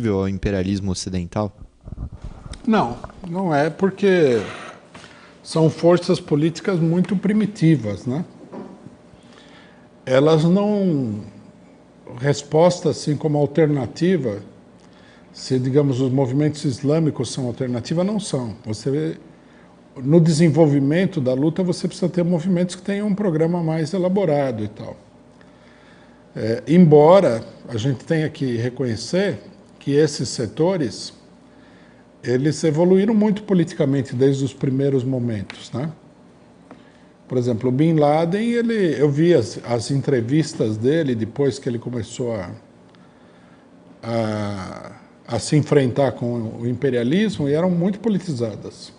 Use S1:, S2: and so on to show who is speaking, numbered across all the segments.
S1: compatível ao imperialismo ocidental?
S2: Não, não é, porque são forças políticas muito primitivas, né? Elas não... Resposta, assim, como alternativa, se, digamos, os movimentos islâmicos são alternativa, não são. Você vê, no desenvolvimento da luta, você precisa ter movimentos que tenham um programa mais elaborado e tal. Embora a gente tenha que reconhecer que esses setores, eles evoluíram muito politicamente desde os primeiros momentos, né? Por exemplo, o Bin Laden, eu vi as entrevistas dele depois que ele começou a se enfrentar com o imperialismo, e eram muito politizadas.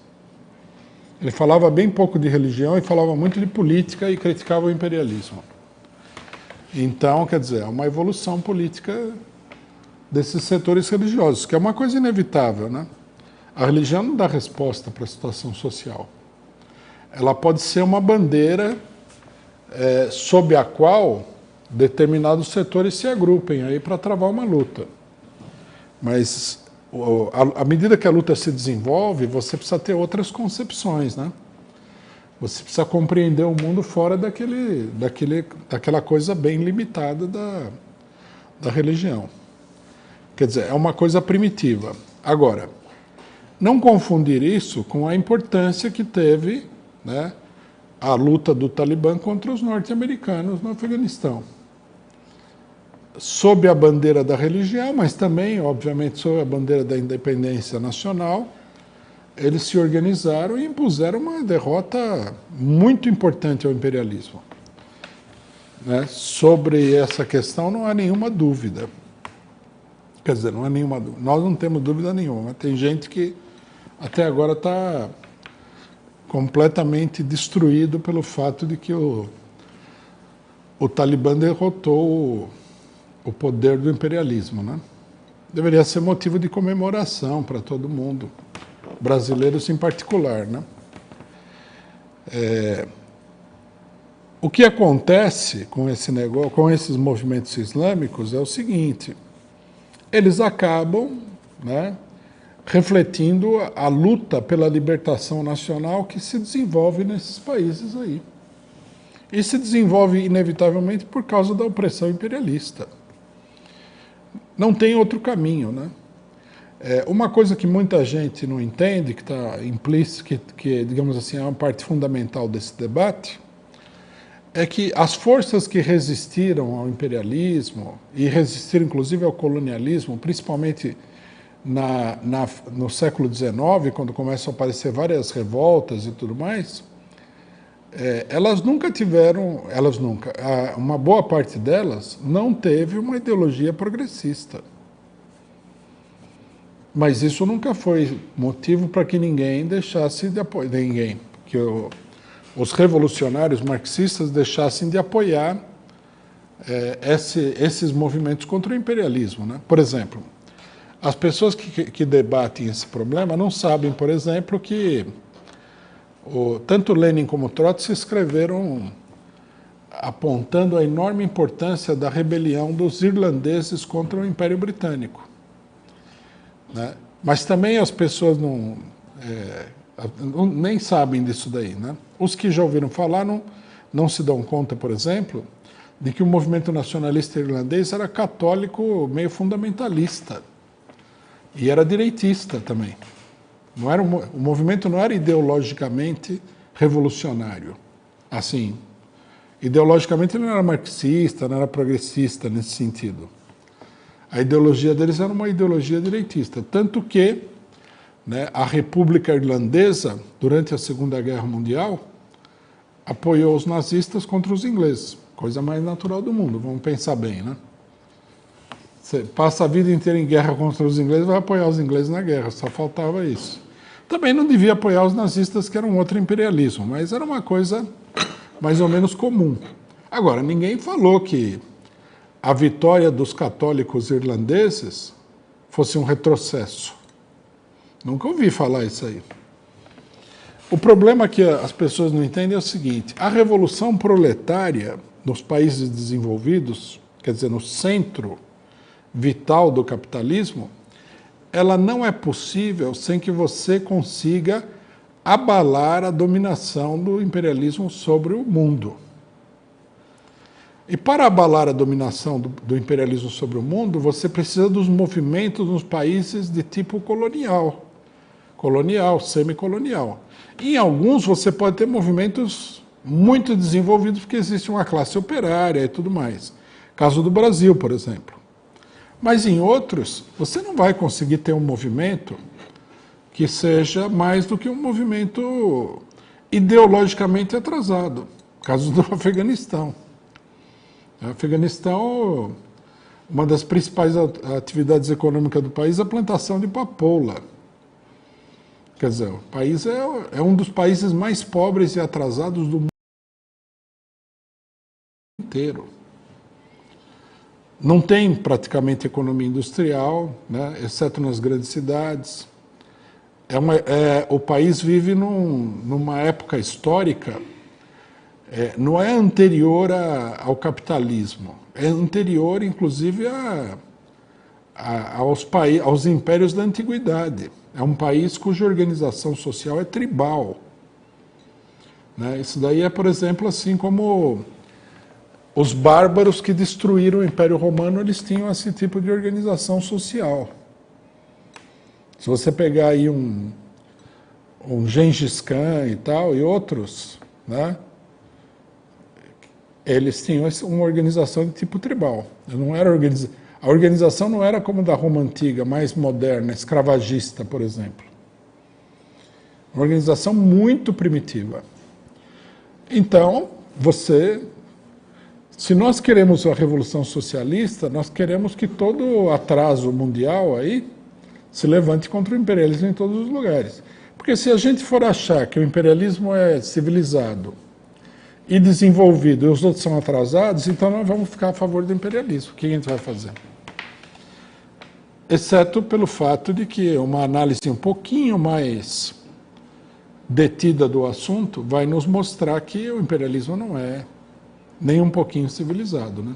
S2: Ele falava bem pouco de religião e falava muito de política e criticava o imperialismo. Então, quer dizer, é uma evolução política desses setores religiosos, que é uma coisa inevitável, né? A religião não dá resposta para a situação social. Ela pode ser uma bandeira sob a qual determinados setores se agrupem aí para travar uma luta. Mas, à medida que a luta se desenvolve, você precisa ter outras concepções, né? Você precisa compreender o mundo fora daquela coisa bem limitada da religião. Quer dizer, é uma coisa primitiva. Agora, não confundir isso com a importância que teve, né, a luta do Talibã contra os norte-americanos no Afeganistão. Sob a bandeira da religião, mas também, obviamente, sob a bandeira da independência nacional, eles se organizaram e impuseram uma derrota muito importante ao imperialismo. Né? Sobre essa questão não há nenhuma dúvida. Quer dizer, não há nenhuma dúvida. Nós não temos dúvida nenhuma. Tem gente que até agora está completamente destruído pelo fato de que o Talibã derrotou o poder do imperialismo, né? Deveria ser motivo de comemoração para todo mundo, brasileiros em particular, né? O que acontece com esse negócio, com esses movimentos islâmicos é o seguinte: eles acabam, né, refletindo a luta pela libertação nacional que se desenvolve nesses países aí. E se desenvolve inevitavelmente por causa da opressão imperialista. Não tem outro caminho, né? Uma coisa que muita gente não entende, que está implícito, que, digamos assim, é uma parte fundamental desse debate, é que as forças que resistiram ao imperialismo e resistiram inclusive ao colonialismo, principalmente no século XIX, quando começam a aparecer várias revoltas e tudo mais, elas nunca tiveram, uma boa parte delas não teve uma ideologia progressista. Mas isso nunca foi motivo para que ninguém deixasse de apoiar, que os revolucionários marxistas deixassem de apoiar esses movimentos contra o imperialismo, né? Por exemplo, as pessoas que debatem esse problema não sabem, por exemplo, que tanto Lenin como Trotsky escreveram apontando a enorme importância da rebelião dos irlandeses contra o Império Britânico, né? Mas também as pessoas nem sabem disso daí, né? Os que já ouviram falar não se dão conta, por exemplo, de que o movimento nacionalista irlandês era católico meio fundamentalista e era direitista também. O movimento não era ideologicamente revolucionário. Assim, ideologicamente ele não era marxista, não era progressista nesse sentido. A ideologia deles era uma ideologia direitista, tanto que, né, a República Irlandesa, durante a Segunda Guerra Mundial, apoiou os nazistas contra os ingleses, coisa mais natural do mundo, vamos pensar bem, né? Você passa a vida inteira em guerra contra os ingleses, vai apoiar os ingleses na guerra, só faltava isso. Também não devia apoiar os nazistas, que era um outro imperialismo, mas era uma coisa mais ou menos comum. Agora, ninguém falou que a vitória dos católicos irlandeses fosse um retrocesso. Nunca ouvi falar isso aí. O problema que as pessoas não entendem é o seguinte: a revolução proletária nos países desenvolvidos, quer dizer, no centro vital do capitalismo, ela não é possível sem que você consiga abalar a dominação do imperialismo sobre o mundo. E para abalar a dominação do imperialismo sobre o mundo, você precisa dos movimentos nos países de tipo colonial, semicolonial. Em alguns você pode ter movimentos muito desenvolvidos porque existe uma classe operária e tudo mais. Caso do Brasil, por exemplo. Mas em outros, você não vai conseguir ter um movimento que seja mais do que um movimento ideologicamente atrasado. Caso do Afeganistão. O Afeganistão, uma das principais atividades econômicas do país é a plantação de papoula. Quer dizer, o país é um dos países mais pobres e atrasados do mundo inteiro. Não tem praticamente economia industrial, né, exceto nas grandes cidades. O país vive numa época histórica, não é anterior ao capitalismo, é anterior, inclusive, aos impérios da antiguidade. É um país cuja organização social é tribal. Né? Isso daí é, por exemplo, assim como os bárbaros que destruíram o Império Romano, eles tinham esse tipo de organização social. Se você pegar aí um Gengis Khan e tal, e outros, né, eles tinham uma organização de tipo tribal. A organização não era como da Roma Antiga, mais moderna, escravagista, por exemplo. Uma organização muito primitiva. Então, se nós queremos a Revolução Socialista, nós queremos que todo o atraso mundial aí se levante contra o imperialismo em todos os lugares. Porque se a gente for achar que o imperialismo é civilizado e desenvolvido e os outros são atrasados, então nós vamos ficar a favor do imperialismo. O que a gente vai fazer? Exceto pelo fato de que uma análise um pouquinho mais detida do assunto vai nos mostrar que o imperialismo não é nem um pouquinho civilizado, né?